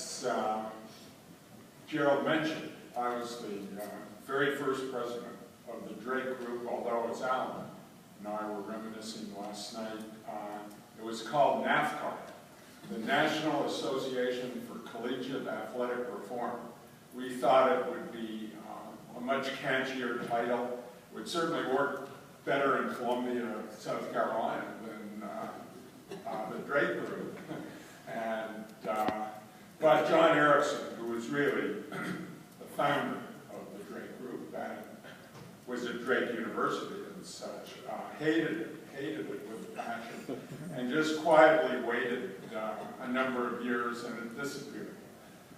as Gerald mentioned, I was the very first president of the Drake Group, although as Alan and I were reminiscing last night. It was called NAFCAR, the National Association for Collegiate Athletic Reform. We thought it would be a much catchier title. It would certainly work better in Columbia, South Carolina than the Drake Group. And, but John Erickson, who was really the founder of the Drake Group and was at Drake University and such, hated it with passion, and just quietly waited a number of years and it disappeared.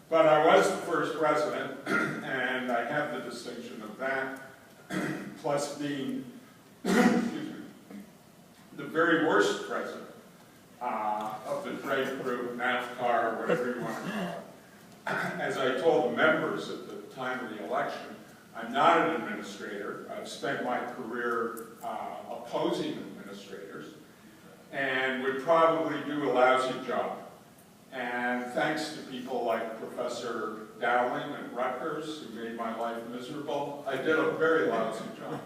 But I was the first president, and I have the distinction of that, plus being excuse me, the very worst president of the Drake Group, NAFCAR, whatever you want to call it. As I told the members at the time of the election, I'm not an administrator. I've spent my career opposing administrators and would probably do a lousy job. And thanks to people like Professor Dowling at Rutgers, who made my life miserable, I did a very lousy job.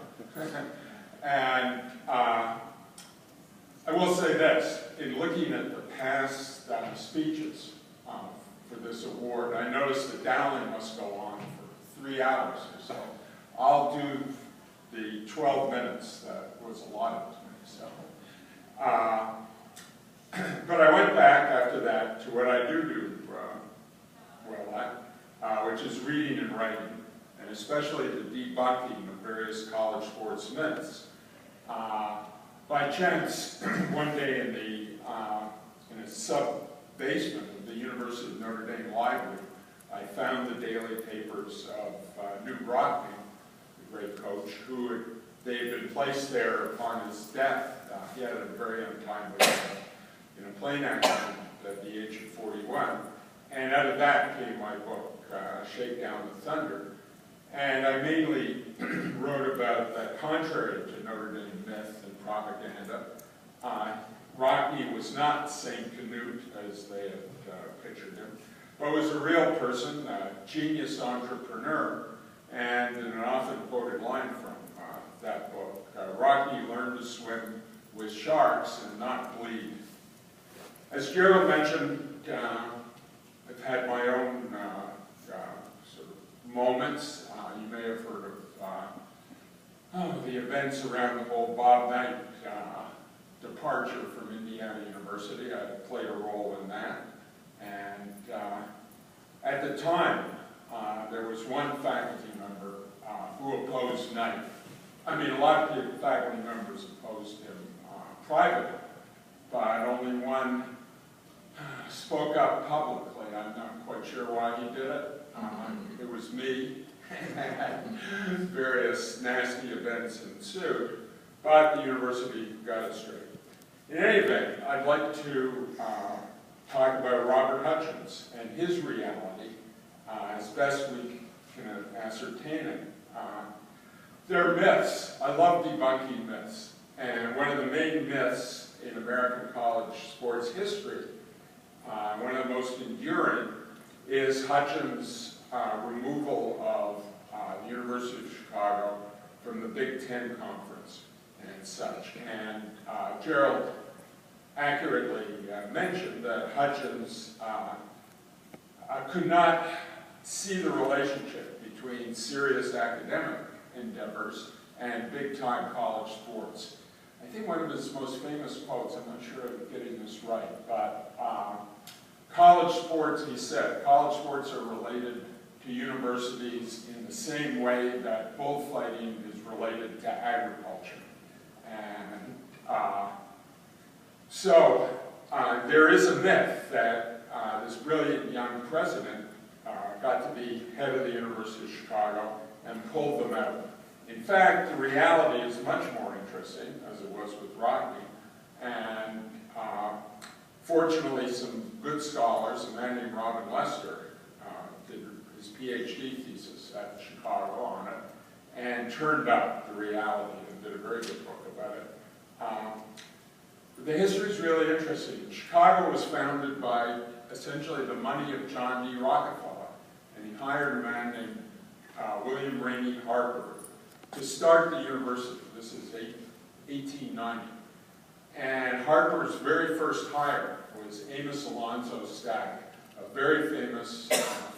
And I will say this, in looking at the past speeches for this award, I noticed that Dowling must go on for 3 hours or so. I'll do the 12 minutes that was allotted to me. So, but I went back after that to what I do well at, which is reading and writing, and especially the debunking of various college sports myths. By chance, one day in a sub-basement of the University of Notre Dame Library, I found the daily papers of Newt Rockne, the great coach, who they had been placed there upon his death. He had a very untimely death in a plane accident at the age of 41. And out of that came my book, Shakedown the Thunder. And I mainly wrote about that contrary to Notre Dame myth and propaganda. Rockne was not St. Canute as they had pictured him, but was a real person, a genius entrepreneur, and an often quoted line from that book, Rockne learned to swim with sharks and not bleed. As Gerald mentioned, I've had my own sort of moments. You may have heard of the events around the whole Bob Knight departure from Indiana University. I played a role in that. And at the time, there was one faculty member who opposed Knight. I mean, a lot of faculty members opposed him privately, but only one spoke up publicly. I'm not quite sure why he did it. It was me. Various nasty events ensued, but the university got it straight. In any event, I'd like to talk about Robert Hutchins and his reality as best we can ascertain it. There are myths. I love debunking myths. And one of the main myths in American college sports history, one of the most enduring, is Hutchins' removal of the University of Chicago from the Big Ten Conference and such. And Gerald accurately mentioned that Hutchins could not see the relationship between serious academic endeavors and big-time college sports. I think one of his most famous quotes, I'm not sure I'm getting this right, but college sports, he said, college sports are related to universities in the same way that bullfighting is related to agriculture. And so there is a myth that this brilliant young president got to be head of the University of Chicago and pulled them out. In fact, the reality is much more interesting, as it was with Rockne, and fortunately some good scholars, a man named Robin Lester, did his PhD thesis at Chicago on it, and turned up the reality and did a very good book about it. The history is really interesting. Chicago was founded by essentially the money of John D. Rockefeller, and he hired a man named William Rainey Harper to start the university. This is 1890. And Harper's very first hire was Amos Alonzo Stagg, a very famous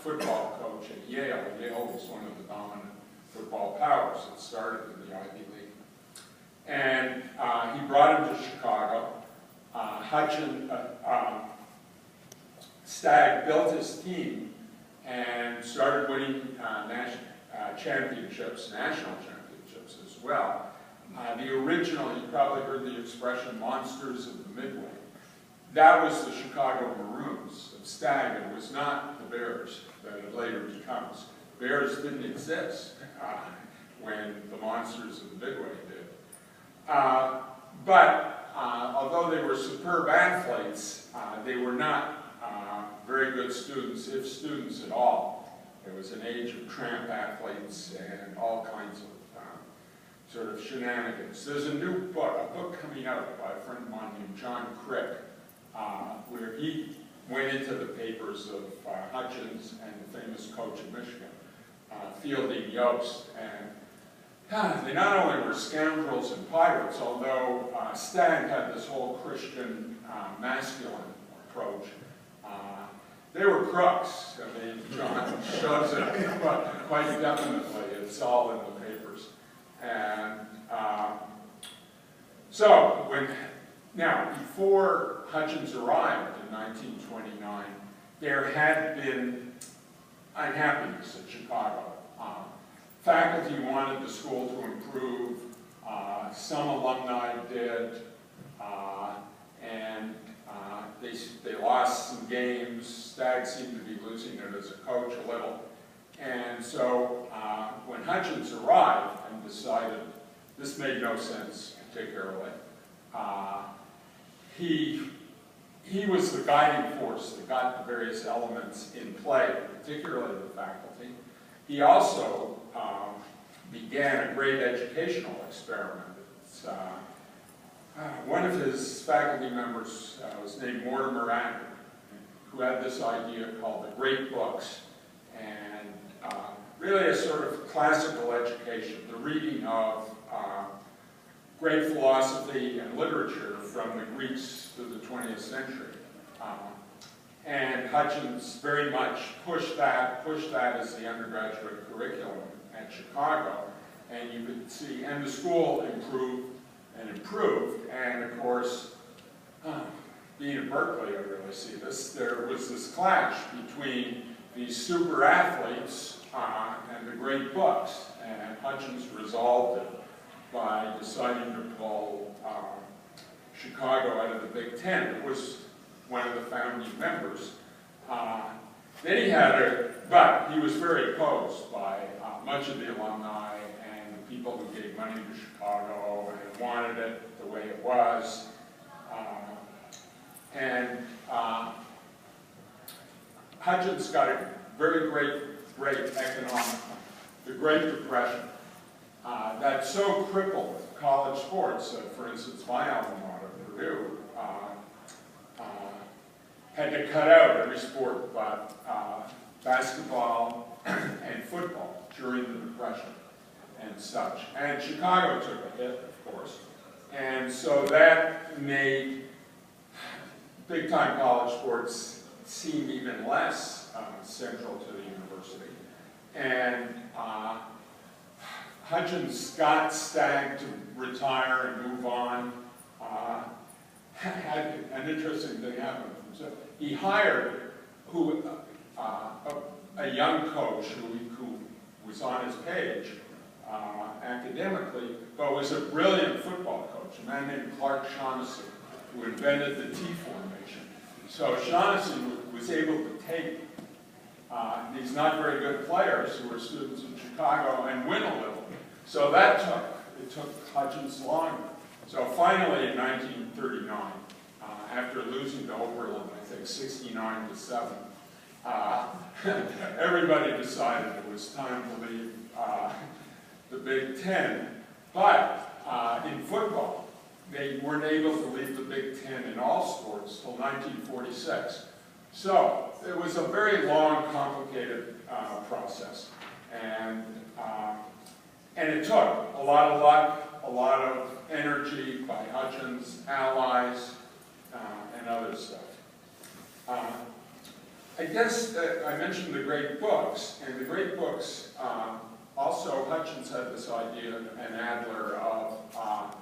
football coach at Yale. Yale was one of the dominant football powers that started in the Ivy League. And he brought him to Chicago. Stagg built his team and started winning national championships as well. The original, you probably heard the expression, monsters of the Midway. That was the Chicago Maroons of Stagg. It was not the Bears that it later becomes. Bears didn't exist when the monsters of the Midway did. But although they were superb athletes, they were not very good students, if students at all. It was an age of tramp athletes and all kinds of sort of shenanigans. There's a book coming out by a friend of mine named John Crick, where he went into the papers of Hutchins and the famous coach of Michigan, Fielding Yost. And they not only were scoundrels and pirates, although Stagg had this whole Christian masculine approach. They were crooks. I mean, John shows it quite definitely. It's all in the papers. And now, before Hutchins arrived in 1929, there had been unhappiness at Chicago. Faculty wanted the school to improve. Some alumni did. And they lost some games. Stagg seemed to be losing it as a coach a little. And so when Hutchins arrived and decided this made no sense particularly, he was the guiding force that got the various elements in play, particularly the faculty. He also began a great educational experiment. One of his faculty members was named Mortimer Adler, who had this idea called the Great Books, and really a sort of classical education, the reading of great philosophy and literature from the Greeks to the 20th century. And Hutchins very much pushed that as the undergraduate curriculum at Chicago, and you could see, and the school improved, and of course, being at Berkeley, I really see this, there was this clash between these super athletes and the great books, and Hutchins resolved it by deciding to pull Chicago out of the Big Ten. It was one of the founding members. But he was very opposed by much of the alumni and the people who gave money to Chicago and wanted it the way it was. Hutchins got a very great economic, the Great Depression, that so crippled college sports that, for instance, my alma mater, Purdue, had to cut out every sport but basketball and football during the Depression and such. And Chicago took a hit, of course. And so that made big-time college sports seem even less central to the university. And Hutchins got Stagg to retire and move on. Had an interesting thing happen. So he hired a young coach who was on his page academically, but was a brilliant football coach, a man named Clark Shaughnessy, who invented the T formation. So Shaughnessy was able to take these not very good players who were students in Chicago and win a little. So it took Hutchins longer. So finally in 1939, after losing to Oberlin, I think 69-7, everybody decided it was time to leave the Big Ten. But in football, they weren't able to leave the Big Ten in all sports till 1946, So it was a very long, complicated process, and it took a lot of luck, a lot of energy by Hutchins, allies, and other stuff. I guess that I mentioned the great books, and the great books, also Hutchins had this idea, and Adler, of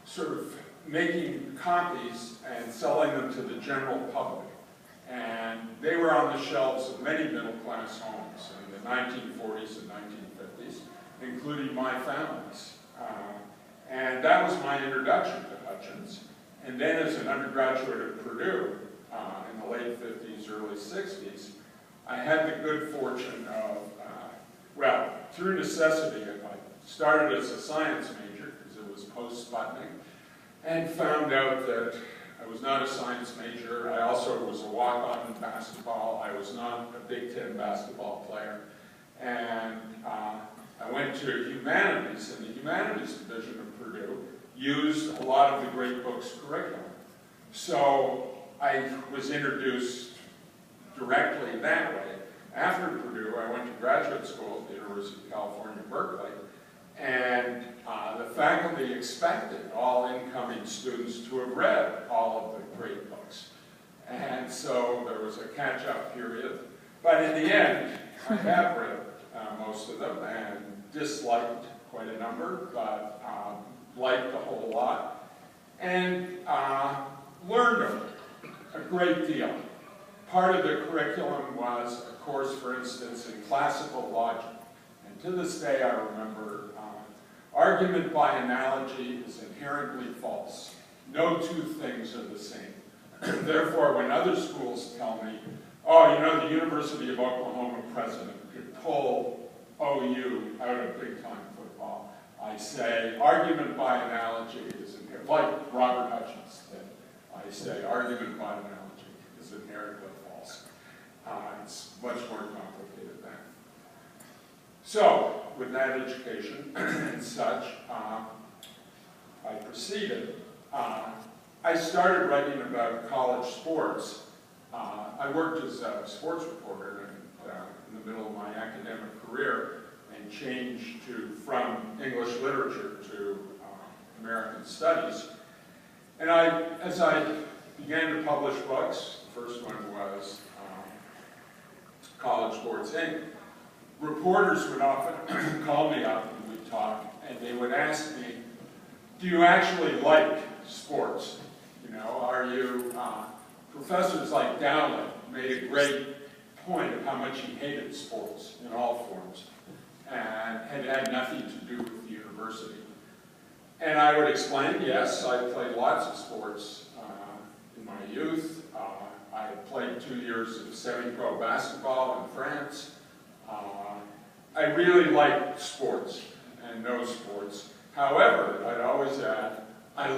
sort of making copies and selling them to the general public. And they were on the shelves of many middle-class homes in the 1940s and 1950s, including my family's. And that was my introduction to Hutchins. And then as an undergraduate at Purdue, in the late 50s, early 60s, I had the good fortune of, well, through necessity, I started as a science major, because it was post-Sputnik, and found out that I was not a science major. I also was a walk-on in basketball. I was not a Big Ten basketball player. And I went to humanities, and the humanities division of Purdue used a lot of the great books curriculum. So I was introduced directly that way. After Purdue, I went to graduate school at the University of California, Berkeley, and the faculty expected all incoming students to have read all of the great books. And so there was a catch-up period. But in the end, I have read most of them and disliked quite a number, but liked a whole lot, and learned a great deal. Part of the curriculum was a course, for instance, in classical logic. And to this day, I remember, argument by analogy is inherently false. No two things are the same. Therefore, when other schools tell me, oh, you know, the University of Oklahoma president could pull OU out of big-time football, I say, argument by analogy is inherently, like Robert Hutchins did. I say, argument by analogy is inherently false. It's much more complicated than that. So, with that education and such, I proceeded. I started writing about college sports. I worked as a sports reporter in the middle of my academic career and changed from English literature to American studies. And as I began to publish books, the first one was College Sports Inc., reporters would often call me up and we'd talk, and they would ask me, do you actually like sports? You know, are you, professors like Dowling made a great point of how much he hated sports in all forms, and had nothing to do with the university. And I would explain, yes, I played lots of sports in my youth. I played 2 years of semi-pro basketball in France. I really liked sports and no sports. However, I'd always add, I